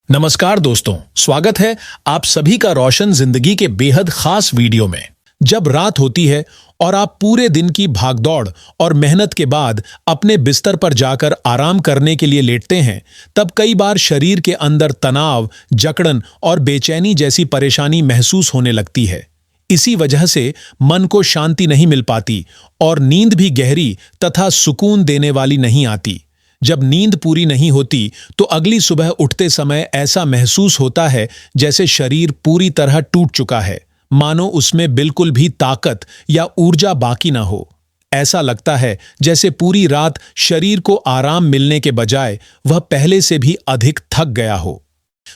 नमस्कार दोस्तों, स्वागत है आप सभी का रोशन जिंदगी के बेहद खास वीडियो में। जब रात होती है और आप पूरे दिन की भागदौड़ और मेहनत के बाद अपने बिस्तर पर जाकर आराम करने के लिए लेटते हैं, तब कई बार शरीर के अंदर तनाव, जकड़न और बेचैनी जैसी परेशानी महसूस होने लगती है। इसी वजह से मन को शांति नहीं मिल पाती और नींद भी गहरी तथा सुकून देने वाली नहीं आती। जब नींद पूरी नहीं होती तो अगली सुबह उठते समय ऐसा महसूस होता है जैसे शरीर पूरी तरह टूट चुका है, मानो उसमें बिल्कुल भी ताकत या ऊर्जा बाकी ना हो। ऐसा लगता है जैसे पूरी रात शरीर को आराम मिलने के बजाय वह पहले से भी अधिक थक गया हो।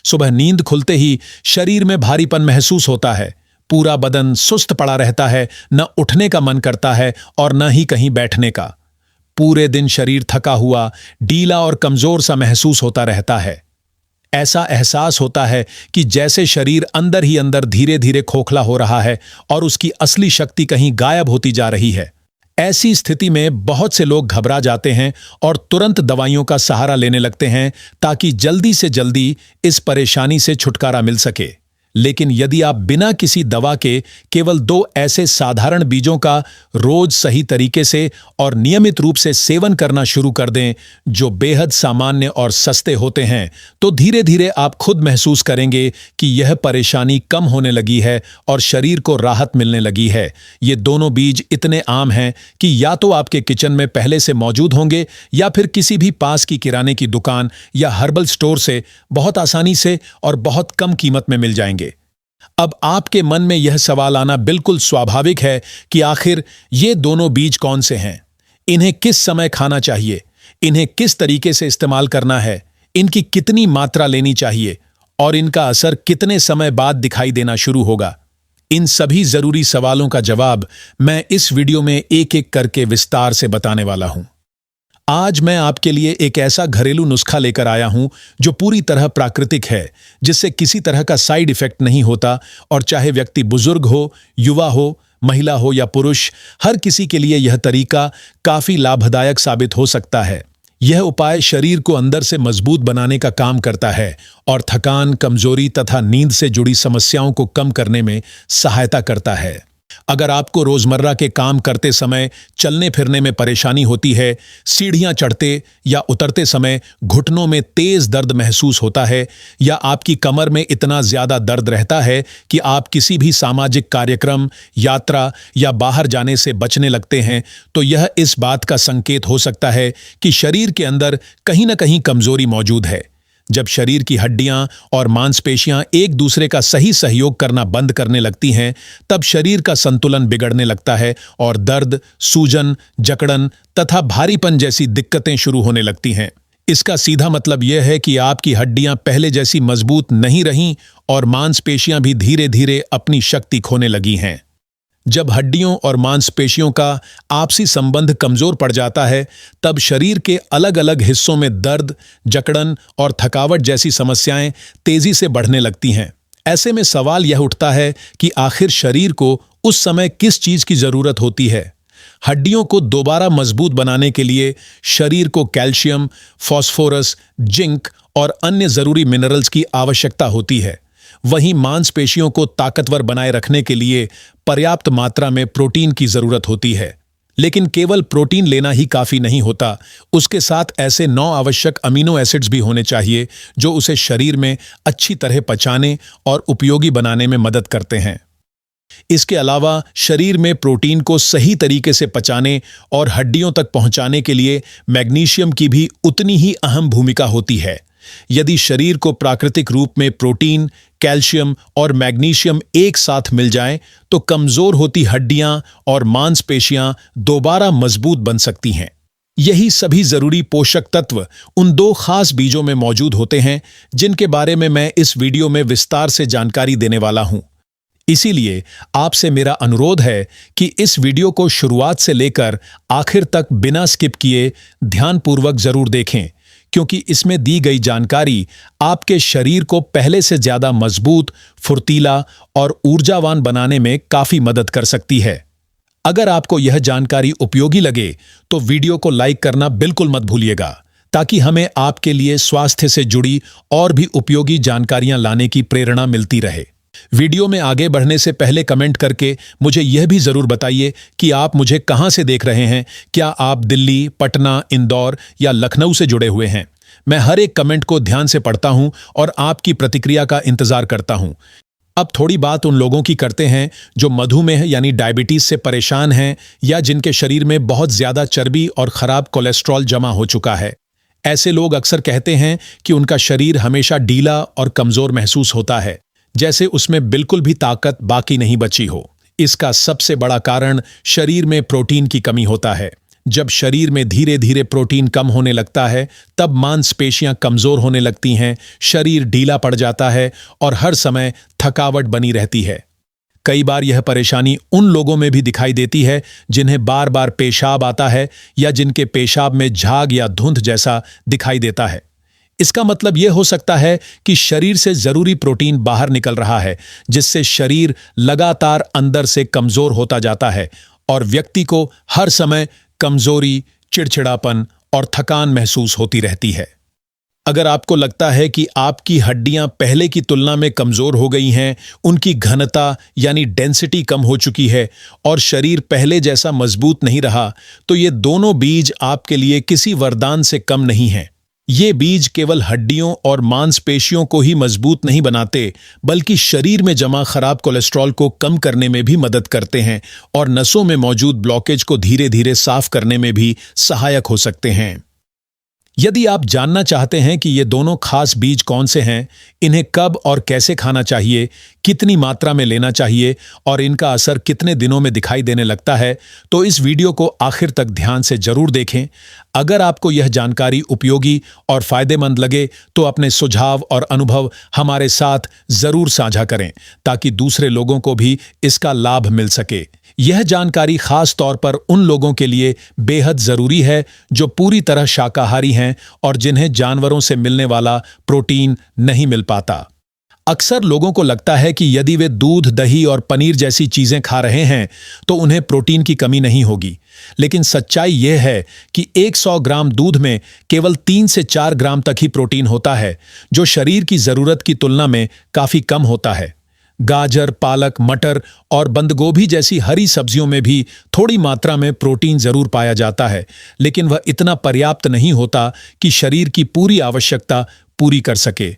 सुबह नींद खुलते ही शरीर में भारीपन महसूस होता है, पूरा बदन सुस्त पड़ा रहता है, न उठने का मन करता है और न ही कहीं बैठने का। पूरे दिन शरीर थका हुआ, ढीला और कमजोर सा महसूस होता रहता है। ऐसा एहसास होता है कि जैसे शरीर अंदर ही अंदर धीरे धीरे खोखला हो रहा है और उसकी असली शक्ति कहीं गायब होती जा रही है। ऐसी स्थिति में बहुत से लोग घबरा जाते हैं और तुरंत दवाइयों का सहारा लेने लगते हैं ताकि जल्दी से जल्दी इस परेशानी से छुटकारा मिल सके। लेकिन यदि आप बिना किसी दवा के केवल 2 ऐसे साधारण बीजों का रोज सही तरीके से और नियमित रूप से सेवन करना शुरू कर दें, जो बेहद सामान्य और सस्ते होते हैं, तो धीरे धीरे आप खुद महसूस करेंगे कि यह परेशानी कम होने लगी है और शरीर को राहत मिलने लगी है। ये दोनों बीज इतने आम हैं कि या तो आपके किचन में पहले से मौजूद होंगे या फिर किसी भी पास की किराने की दुकान या हर्बल स्टोर से बहुत आसानी से और बहुत कम कीमत में मिल जाएंगे। अब आपके मन में यह सवाल आना बिल्कुल स्वाभाविक है कि आखिर ये दोनों बीज कौन से हैं? इन्हें किस समय खाना चाहिए? इन्हें किस तरीके से इस्तेमाल करना है? इनकी कितनी मात्रा लेनी चाहिए? और इनका असर कितने समय बाद दिखाई देना शुरू होगा? इन सभी जरूरी सवालों का जवाब मैं इस वीडियो में एक एक करके विस्तार से बताने वाला हूं। आज मैं आपके लिए एक ऐसा घरेलू नुस्खा लेकर आया हूं जो पूरी तरह प्राकृतिक है, जिससे किसी तरह का साइड इफेक्ट नहीं होता और चाहे व्यक्ति बुजुर्ग हो, युवा हो, महिला हो या पुरुष, हर किसी के लिए यह तरीका काफी लाभदायक साबित हो सकता है। यह उपाय शरीर को अंदर से मजबूत बनाने का काम करता है और थकान, कमजोरी तथा नींद से जुड़ी समस्याओं को कम करने में सहायता करता है। अगर आपको रोजमर्रा के काम करते समय चलने फिरने में परेशानी होती है, सीढ़ियां चढ़ते या उतरते समय घुटनों में तेज दर्द महसूस होता है, या आपकी कमर में इतना ज्यादा दर्द रहता है कि आप किसी भी सामाजिक कार्यक्रम, यात्रा या बाहर जाने से बचने लगते हैं, तो यह इस बात का संकेत हो सकता है कि शरीर के अंदर कहीं न कहीं कमजोरी मौजूद है। जब शरीर की हड्डियां और मांसपेशियां एक दूसरे का सही सहयोग करना बंद करने लगती हैं, तब शरीर का संतुलन बिगड़ने लगता है और दर्द, सूजन, जकड़न तथा भारीपन जैसी दिक्कतें शुरू होने लगती हैं। इसका सीधा मतलब यह है कि आपकी हड्डियां पहले जैसी मजबूत नहीं रहीं और मांसपेशियां भी धीरे धीरे अपनी शक्ति खोने लगी हैं। जब हड्डियों और मांसपेशियों का आपसी संबंध कमजोर पड़ जाता है, तब शरीर के अलग अलग हिस्सों में दर्द, जकड़न और थकावट जैसी समस्याएं तेजी से बढ़ने लगती हैं। ऐसे में सवाल यह उठता है कि आखिर शरीर को उस समय किस चीज की जरूरत होती है? हड्डियों को दोबारा मजबूत बनाने के लिए शरीर को कैल्शियम, फास्फोरस, जिंक और अन्य जरूरी मिनरल्स की आवश्यकता होती है। वहीं मांसपेशियों को ताकतवर बनाए रखने के लिए पर्याप्त मात्रा में प्रोटीन की जरूरत होती है। लेकिन केवल प्रोटीन लेना ही काफी नहीं होता, उसके साथ ऐसे 9 आवश्यक अमीनो एसिड्स भी होने चाहिए जो उसे शरीर में अच्छी तरह पचाने और उपयोगी बनाने में मदद करते हैं। इसके अलावा शरीर में प्रोटीन को सही तरीके से पचाने और हड्डियों तक पहुंचाने के लिए मैग्नीशियम की भी उतनी ही अहम भूमिका होती है। यदि शरीर को प्राकृतिक रूप में प्रोटीन, कैल्शियम और मैग्नीशियम एक साथ मिल जाएं, तो कमजोर होती हड्डियां और मांसपेशियां दोबारा मजबूत बन सकती हैं। यही सभी जरूरी पोषक तत्व उन 2 खास बीजों में मौजूद होते हैं, जिनके बारे में मैं इस वीडियो में विस्तार से जानकारी देने वाला हूं। इसीलिए आपसे मेरा अनुरोध है कि इस वीडियो को शुरुआत से लेकर आखिर तक बिना स्किप किए ध्यानपूर्वक जरूर देखें, क्योंकि इसमें दी गई जानकारी आपके शरीर को पहले से ज्यादा मजबूत, फुर्तीला और ऊर्जावान बनाने में काफी मदद कर सकती है। अगर आपको यह जानकारी उपयोगी लगे तो वीडियो को लाइक करना बिल्कुल मत भूलिएगा, ताकि हमें आपके लिए स्वास्थ्य से जुड़ी और भी उपयोगी जानकारियां लाने की प्रेरणा मिलती रहे। वीडियो में आगे बढ़ने से पहले कमेंट करके मुझे यह भी जरूर बताइए कि आप मुझे कहां से देख रहे हैं। क्या आप दिल्ली, पटना, इंदौर या लखनऊ से जुड़े हुए हैं? मैं हर एक कमेंट को ध्यान से पढ़ता हूं और आपकी प्रतिक्रिया का इंतजार करता हूं। अब थोड़ी बात उन लोगों की करते हैं जो मधुमेह यानी डायबिटीज से परेशान हैं या जिनके शरीर में बहुत ज्यादा चर्बी और खराब कोलेस्ट्रॉल जमा हो चुका है। ऐसे लोग अक्सर कहते हैं कि उनका शरीर हमेशा ढीला और कमजोर महसूस होता है, जैसे उसमें बिल्कुल भी ताकत बाकी नहीं बची हो। इसका सबसे बड़ा कारण शरीर में प्रोटीन की कमी होता है। जब शरीर में धीरे धीरे प्रोटीन कम होने लगता है, तब मांसपेशियां कमजोर होने लगती हैं, शरीर ढीला पड़ जाता है और हर समय थकावट बनी रहती है। कई बार यह परेशानी उन लोगों में भी दिखाई देती है जिन्हें बार बार पेशाब आता है या जिनके पेशाब में झाग या धुंध जैसा दिखाई देता है। इसका मतलब यह हो सकता है कि शरीर से जरूरी प्रोटीन बाहर निकल रहा है, जिससे शरीर लगातार अंदर से कमजोर होता जाता है और व्यक्ति को हर समय कमजोरी, चिड़चिड़ापन और थकान महसूस होती रहती है। अगर आपको लगता है कि आपकी हड्डियां पहले की तुलना में कमजोर हो गई हैं, उनकी घनता यानी डेंसिटी कम हो चुकी है और शरीर पहले जैसा मजबूत नहीं रहा, तो ये दोनों बीज आपके लिए किसी वरदान से कम नहीं हैं। ये बीज केवल हड्डियों और मांसपेशियों को ही मजबूत नहीं बनाते, बल्कि शरीर में जमा खराब कोलेस्ट्रॉल को कम करने में भी मदद करते हैं और नसों में मौजूद ब्लॉकेज को धीरे धीरे साफ करने में भी सहायक हो सकते हैं। यदि आप जानना चाहते हैं कि ये दोनों खास बीज कौन से हैं, इन्हें कब और कैसे खाना चाहिए, कितनी मात्रा में लेना चाहिए और इनका असर कितने दिनों में दिखाई देने लगता है, तो इस वीडियो को आखिर तक ध्यान से जरूर देखें। अगर आपको यह जानकारी उपयोगी और फायदेमंद लगे तो अपने सुझाव और अनुभव हमारे साथ जरूर साझा करें, ताकि दूसरे लोगों को भी इसका लाभ मिल सके। यह जानकारी खास तौर पर उन लोगों के लिए बेहद जरूरी है जो पूरी तरह शाकाहारी हैं और जिन्हें जानवरों से मिलने वाला प्रोटीन नहीं मिल पाता। अक्सर लोगों को लगता है कि यदि वे दूध, दही और पनीर जैसी चीजें खा रहे हैं तो उन्हें प्रोटीन की कमी नहीं होगी, लेकिन सच्चाई यह है कि 100 ग्राम दूध में केवल 3 से 4 ग्राम तक ही प्रोटीन होता है, जो शरीर की जरूरत की तुलना में काफी कम होता है। गाजर, पालक, मटर और बंद गोभी जैसी हरी सब्जियों में भी थोड़ी मात्रा में प्रोटीन जरूर पाया जाता है, लेकिन वह इतना पर्याप्त नहीं होता कि शरीर की पूरी आवश्यकता पूरी कर सके।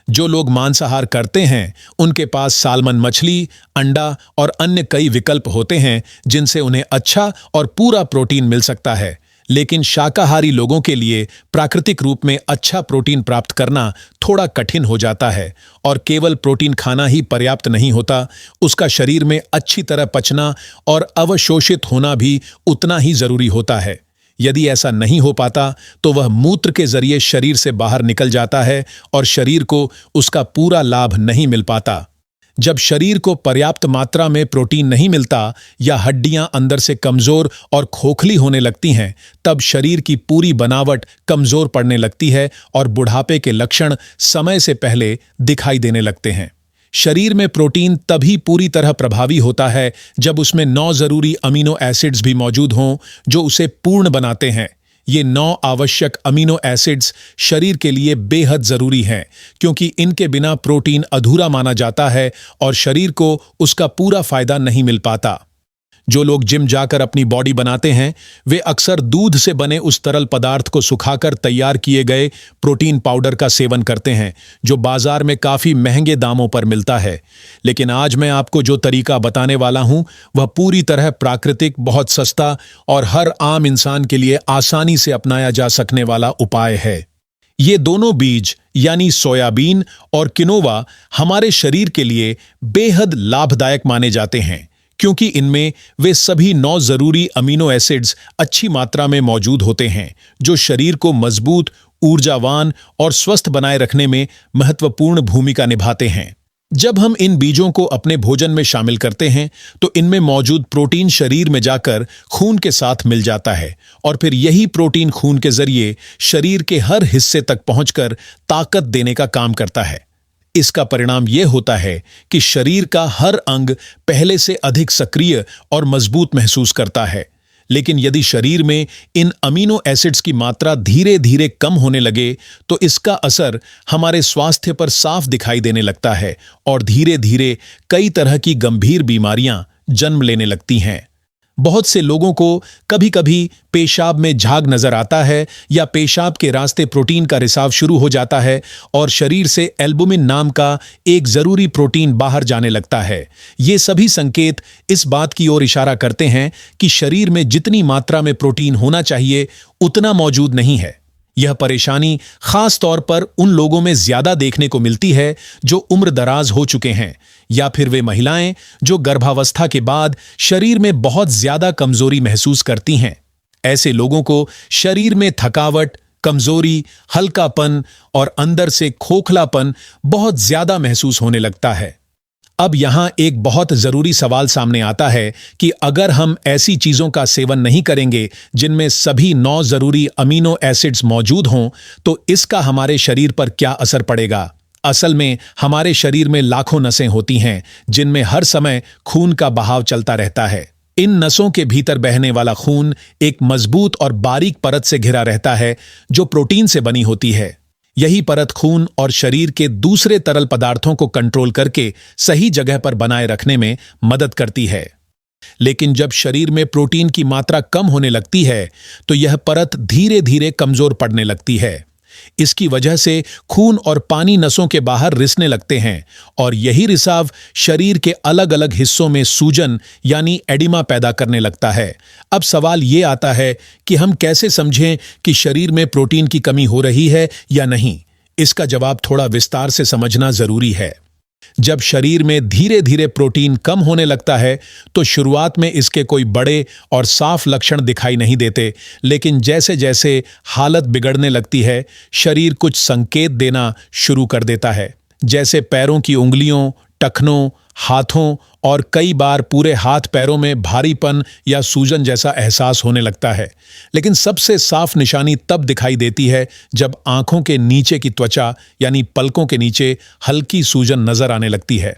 जो लोग मांसाहार करते हैं, उनके पास साल्मन मछली, अंडा और अन्य कई विकल्प होते हैं जिनसे उन्हें अच्छा और पूरा प्रोटीन मिल सकता है। लेकिन शाकाहारी लोगों के लिए प्राकृतिक रूप में अच्छा प्रोटीन प्राप्त करना थोड़ा कठिन हो जाता है और केवल प्रोटीन खाना ही पर्याप्त नहीं होता, उसका शरीर में अच्छी तरह पचना और अवशोषित होना भी उतना ही जरूरी होता है। यदि ऐसा नहीं हो पाता तो वह मूत्र के जरिए शरीर से बाहर निकल जाता है और शरीर को उसका पूरा लाभ नहीं मिल पाता। जब शरीर को पर्याप्त मात्रा में प्रोटीन नहीं मिलता या हड्डियां अंदर से कमजोर और खोखली होने लगती हैं, तब शरीर की पूरी बनावट कमजोर पड़ने लगती है और बुढ़ापे के लक्षण समय से पहले दिखाई देने लगते हैं। शरीर में प्रोटीन तभी पूरी तरह प्रभावी होता है जब उसमें 9 जरूरी अमीनो एसिड्स भी मौजूद हों जो उसे पूर्ण बनाते हैं। ये 9 आवश्यक अमीनो एसिड्स शरीर के लिए बेहद जरूरी हैं, क्योंकि इनके बिना प्रोटीन अधूरा माना जाता है और शरीर को उसका पूरा फायदा नहीं मिल पाता। जो लोग जिम जाकर अपनी बॉडी बनाते हैं, वे अक्सर दूध से बने उस तरल पदार्थ को सुखाकर तैयार किए गए प्रोटीन पाउडर का सेवन करते हैं, जो बाजार में काफी महंगे दामों पर मिलता है। लेकिन आज मैं आपको जो तरीका बताने वाला हूं, वह पूरी तरह प्राकृतिक, बहुत सस्ता और हर आम इंसान के लिए आसानी से अपनाया जा सकने वाला उपाय है। ये दोनों बीज यानी सोयाबीन और किनोवा हमारे शरीर के लिए बेहद लाभदायक माने जाते हैं, क्योंकि इनमें वे सभी 9 जरूरी अमीनो एसिड्स अच्छी मात्रा में मौजूद होते हैं, जो शरीर को मजबूत, ऊर्जावान और स्वस्थ बनाए रखने में महत्वपूर्ण भूमिका निभाते हैं। जब हम इन बीजों को अपने भोजन में शामिल करते हैं, तो इनमें मौजूद प्रोटीन शरीर में जाकर खून के साथ मिल जाता है और फिर यही प्रोटीन खून के जरिए शरीर के हर हिस्से तक पहुंचकर ताकत देने का काम करता है। इसका परिणाम यह होता है कि शरीर का हर अंग पहले से अधिक सक्रिय और मजबूत महसूस करता है। लेकिन यदि शरीर में इन अमीनो एसिड्स की मात्रा धीरे धीरे कम होने लगे तो इसका असर हमारे स्वास्थ्य पर साफ दिखाई देने लगता है और धीरे धीरे कई तरह की गंभीर बीमारियां जन्म लेने लगती हैं। बहुत से लोगों को कभी कभी पेशाब में झाग नजर आता है या पेशाब के रास्ते प्रोटीन का रिसाव शुरू हो जाता है और शरीर से एल्बुमिन नाम का एक जरूरी प्रोटीन बाहर जाने लगता है। ये सभी संकेत इस बात की ओर इशारा करते हैं कि शरीर में जितनी मात्रा में प्रोटीन होना चाहिए उतना मौजूद नहीं है। यह परेशानी खास तौर पर उन लोगों में ज्यादा देखने को मिलती है जो उम्र दराज हो चुके हैं या फिर वे महिलाएं जो गर्भावस्था के बाद शरीर में बहुत ज्यादा कमजोरी महसूस करती हैं। ऐसे लोगों को शरीर में थकावट, कमजोरी, हल्कापन और अंदर से खोखलापन बहुत ज्यादा महसूस होने लगता है। अब यहां एक बहुत जरूरी सवाल सामने आता है कि अगर हम ऐसी चीजों का सेवन नहीं करेंगे जिनमें सभी 9 जरूरी अमीनो एसिड्स मौजूद हों, तो इसका हमारे शरीर पर क्या असर पड़ेगा। असल में हमारे शरीर में लाखों नसें होती हैं जिनमें हर समय खून का बहाव चलता रहता है। इन नसों के भीतर बहने वाला खून एक मजबूत और बारीक परत से घिरा रहता है जो प्रोटीन से बनी होती है। यही परत खून और शरीर के दूसरे तरल पदार्थों को कंट्रोल करके सही जगह पर बनाए रखने में मदद करती है। लेकिन जब शरीर में प्रोटीन की मात्रा कम होने लगती है तो यह परत धीरे धीरे कमजोर पड़ने लगती है। इसकी वजह से खून और पानी नसों के बाहर रिसने लगते हैं और यही रिसाव शरीर के अलग अलग हिस्सों में सूजन यानी एडिमा पैदा करने लगता है। अब सवाल ये आता है कि हम कैसे समझें कि शरीर में प्रोटीन की कमी हो रही है या नहीं। इसका जवाब थोड़ा विस्तार से समझना जरूरी है। जब शरीर में धीरे धीरे प्रोटीन कम होने लगता है तो शुरुआत में इसके कोई बड़े और साफ लक्षण दिखाई नहीं देते, लेकिन जैसे जैसे हालत बिगड़ने लगती है शरीर कुछ संकेत देना शुरू कर देता है, जैसे पैरों की उंगलियों, टखनों, हाथों और कई बार पूरे हाथ पैरों में भारीपन या सूजन जैसा एहसास होने लगता है। लेकिन सबसे साफ निशानी तब दिखाई देती है जब आंखों के नीचे की त्वचा यानी पलकों के नीचे हल्की सूजन नजर आने लगती है।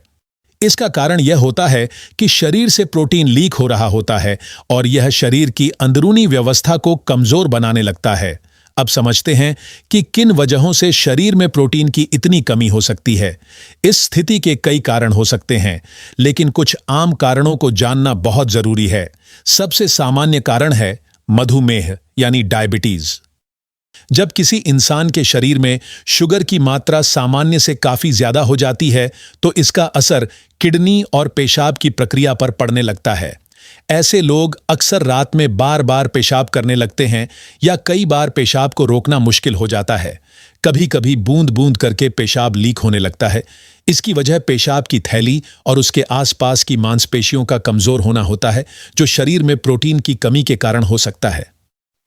इसका कारण यह होता है कि शरीर से प्रोटीन लीक हो रहा होता है और यह शरीर की अंदरूनी व्यवस्था को कमजोर बनाने लगता है। अब समझते हैं कि किन वजहों से शरीर में प्रोटीन की इतनी कमी हो सकती है। इस स्थिति के कई कारण हो सकते हैं, लेकिन कुछ आम कारणों को जानना बहुत जरूरी है। सबसे सामान्य कारण है मधुमेह यानी डायबिटीज। जब किसी इंसान के शरीर में शुगर की मात्रा सामान्य से काफी ज्यादा हो जाती है तो इसका असर किडनी और पेशाब की प्रक्रिया पर पड़ने लगता है। ऐसे लोग अक्सर रात में बार बार पेशाब करने लगते हैं या कई बार पेशाब को रोकना मुश्किल हो जाता है। कभी कभी बूंद बूंद करके पेशाब लीक होने लगता है। इसकी वजह पेशाब की थैली और उसके आसपास की मांसपेशियों का कमजोर होना होता है, जो शरीर में प्रोटीन की कमी के कारण हो सकता है।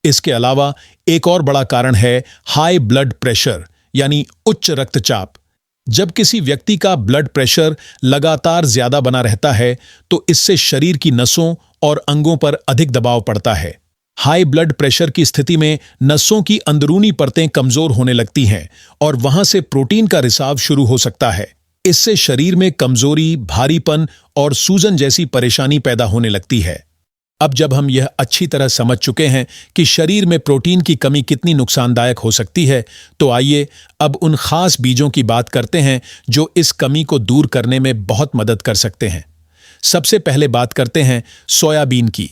इसके अलावा एक और बड़ा कारण है हाई ब्लड प्रेशर यानी उच्च रक्तचाप। जब किसी व्यक्ति का ब्लड प्रेशर लगातार ज्यादा बना रहता है तो इससे शरीर की नसों और अंगों पर अधिक दबाव पड़ता है। हाई ब्लड प्रेशर की स्थिति में नसों की अंदरूनी परतें कमजोर होने लगती हैं और वहां से प्रोटीन का रिसाव शुरू हो सकता है। इससे शरीर में कमजोरी, भारीपन और सूजन जैसी परेशानी पैदा होने लगती है। अब जब हम यह अच्छी तरह समझ चुके हैं कि शरीर में प्रोटीन की कमी कितनी नुकसानदायक हो सकती है, तो आइए अब उन खास बीजों की बात करते हैं जो इस कमी को दूर करने में बहुत मदद कर सकते हैं। सबसे पहले बात करते हैं सोयाबीन की।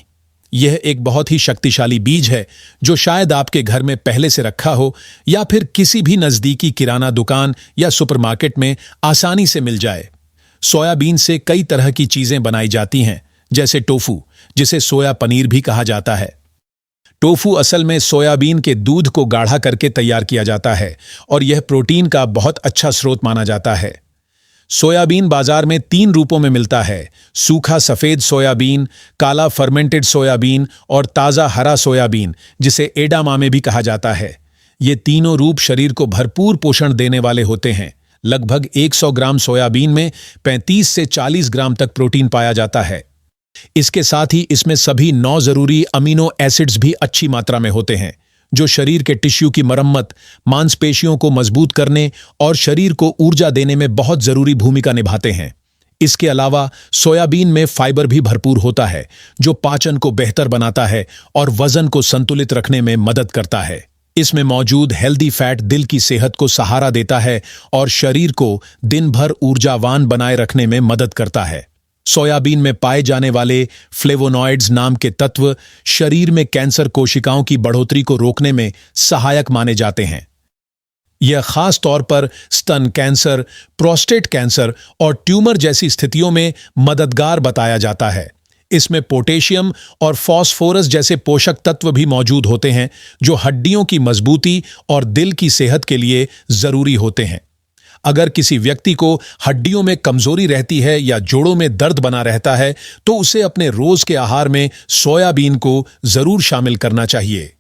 यह एक बहुत ही शक्तिशाली बीज है जो शायद आपके घर में पहले से रखा हो या फिर किसी भी नजदीकी किराना दुकान या सुपरमार्केट में आसानी से मिल जाए। सोयाबीन से कई तरह की चीजें बनाई जाती हैं, जैसे टोफू, जिसे सोया पनीर भी कहा जाता है। टोफू असल में सोयाबीन के दूध को गाढ़ा करके तैयार किया जाता है और यह प्रोटीन का बहुत अच्छा स्रोत माना जाता है। सोयाबीन बाजार में 3 रूपों में मिलता है: सूखा सफेद सोयाबीन, काला फर्मेंटेड सोयाबीन और ताजा हरा सोयाबीन, जिसे एडामामे भी कहा जाता है। ये तीनों रूप शरीर को भरपूर पोषण देने वाले होते हैं। लगभग 100 ग्राम सोयाबीन में 35 से 40 ग्राम तक प्रोटीन पाया जाता है। इसके साथ ही इसमें सभी 9 जरूरी अमीनो एसिड्स भी अच्छी मात्रा में होते हैं, जो शरीर के टिश्यू की मरम्मत, मांसपेशियों को मजबूत करने और शरीर को ऊर्जा देने में बहुत जरूरी भूमिका निभाते हैं। इसके अलावा सोयाबीन में फाइबर भी भरपूर होता है, जो पाचन को बेहतर बनाता है और वजन को संतुलित रखने में मदद करता है। इसमें मौजूद हेल्दी फैट दिल की सेहत को सहारा देता है और शरीर को दिन भर ऊर्जावान बनाए रखने में मदद करता है। सोयाबीन में पाए जाने वाले फ्लेवोनॉइड्स नाम के तत्व शरीर में कैंसर कोशिकाओं की बढ़ोतरी को रोकने में सहायक माने जाते हैं। यह खास तौर पर स्तन कैंसर, प्रोस्टेट कैंसर और ट्यूमर जैसी स्थितियों में मददगार बताया जाता है। इसमें पोटेशियम और फास्फोरस जैसे पोषक तत्व भी मौजूद होते हैं, जो हड्डियों की मजबूती और दिल की सेहत के लिए जरूरी होते हैं। अगर किसी व्यक्ति को हड्डियों में कमजोरी रहती है या जोड़ों में दर्द बना रहता है, तो उसे अपने रोज के आहार में सोयाबीन को जरूर शामिल करना चाहिए।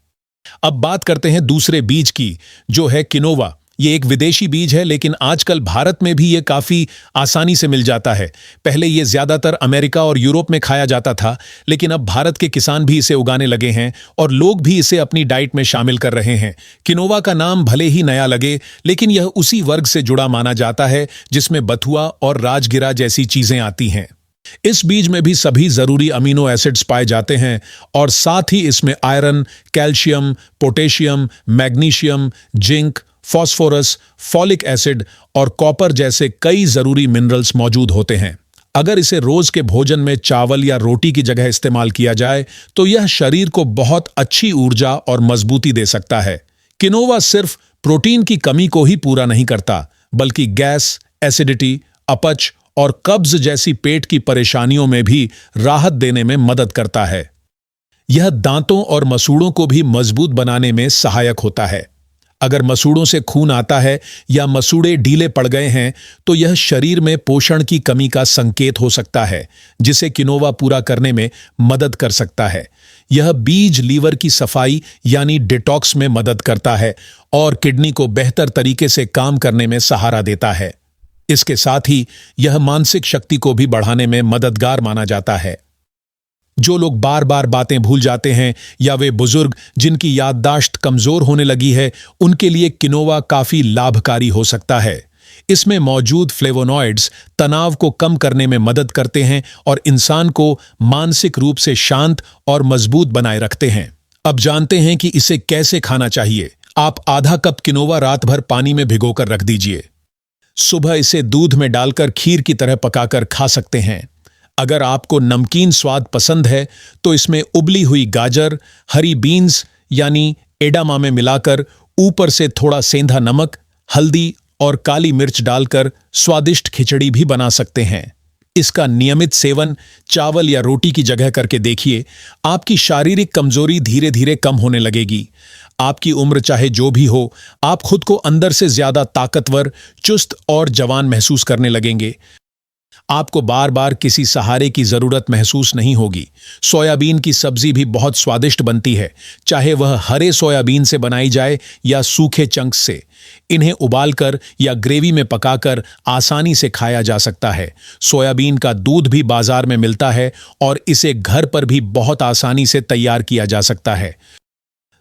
अब बात करते हैं दूसरे बीज की, जो है किनोवा। ये एक विदेशी बीज है, लेकिन आजकल भारत में भी ये काफी आसानी से मिल जाता है। पहले ये ज्यादातर अमेरिका और यूरोप में खाया जाता था, लेकिन अब भारत के किसान भी इसे उगाने लगे हैं और लोग भी इसे अपनी डाइट में शामिल कर रहे हैं। किनोवा का नाम भले ही नया लगे, लेकिन यह उसी वर्ग से जुड़ा माना जाता है जिसमें बथुआ और राजगिरा जैसी चीजें आती हैं। इस बीज में भी सभी जरूरी अमीनो एसिड्स पाए जाते हैं और साथ ही इसमें iron, calcium, potassium, magnesium, zinc, phosphorus, folic acid और कॉपर जैसे कई जरूरी मिनरल्स मौजूद होते हैं। अगर इसे रोज के भोजन में चावल या रोटी की जगह इस्तेमाल किया जाए तो यह शरीर को बहुत अच्छी ऊर्जा और मजबूती दे सकता है। किनोवा सिर्फ प्रोटीन की कमी को ही पूरा नहीं करता, बल्कि गैस, एसिडिटी, अपच और कब्ज जैसी पेट की परेशानियों में भी राहत देने में मदद करता है। यह दांतों और मसूड़ों को भी मजबूत बनाने में सहायक होता है। अगर मसूड़ों से खून आता है या मसूड़े ढीले पड़ गए हैं, तो यह शरीर में पोषण की कमी का संकेत हो सकता है, जिसे किनोवा पूरा करने में मदद कर सकता है। यह बीज लीवर की सफाई यानी डिटॉक्स में मदद करता है और किडनी को बेहतर तरीके से काम करने में सहारा देता है। इसके साथ ही यह मानसिक शक्ति को भी बढ़ाने में मददगार माना जाता है। जो लोग बार बार बातें भूल जाते हैं या वे बुजुर्ग जिनकी याददाश्त कमजोर होने लगी है, उनके लिए किनोवा काफी लाभकारी हो सकता है। इसमें मौजूद फ्लेवोनॉइड्स तनाव को कम करने में मदद करते हैं और इंसान को मानसिक रूप से शांत और मजबूत बनाए रखते हैं। अब जानते हैं कि इसे कैसे खाना चाहिए। आप आधा कप किनोवा रात भर पानी में भिगोकर रख दीजिए। सुबह इसे दूध में डालकर खीर की तरह पकाकर खा सकते हैं। अगर आपको नमकीन स्वाद पसंद है तो इसमें उबली हुई गाजर, हरी बीन्स यानी एडामामे मिलाकर ऊपर से थोड़ा सेंधा नमक, हल्दी और काली मिर्च डालकर स्वादिष्ट खिचड़ी भी बना सकते हैं। इसका नियमित सेवन चावल या रोटी की जगह करके देखिए। आपकी शारीरिक कमजोरी धीरे धीरे कम होने लगेगी। आपकी उम्र चाहे जो भी हो, आप खुद को अंदर से ज्यादा ताकतवर, चुस्त और जवान महसूस करने लगेंगे। आपको बार बार किसी सहारे की जरूरत महसूस नहीं होगी। सोयाबीन की सब्जी भी बहुत स्वादिष्ट बनती है, चाहे वह हरे सोयाबीन से बनाई जाए या सूखे चंक्स से। इन्हें उबालकर या ग्रेवी में पकाकर आसानी से खाया जा सकता है। सोयाबीन का दूध भी बाजार में मिलता है और इसे घर पर भी बहुत आसानी से तैयार किया जा सकता है।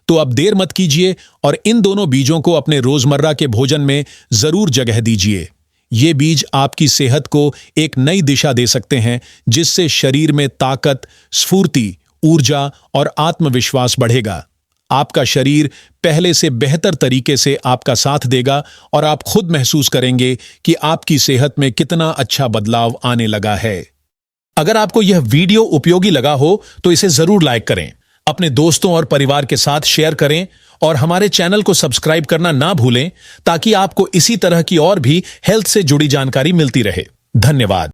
तो अब देर मत कीजिए और इन दोनों बीजों को अपने रोजमर्रा के भोजन में जरूर जगह दीजिए। ये बीज आपकी सेहत को एक नई दिशा दे सकते हैं, जिससे शरीर में ताकत, स्फूर्ति, ऊर्जा और आत्मविश्वास बढ़ेगा। आपका शरीर पहले से बेहतर तरीके से आपका साथ देगा और आप खुद महसूस करेंगे कि आपकी सेहत में कितना अच्छा बदलाव आने लगा है। अगर आपको यह वीडियो उपयोगी लगा हो तो इसे जरूर लाइक करें, अपने दोस्तों और परिवार के साथ शेयर करें और हमारे चैनल को सब्सक्राइब करना ना भूलें, ताकि आपको इसी तरह की और भी हेल्थ से जुड़ी जानकारी मिलती रहे। धन्यवाद।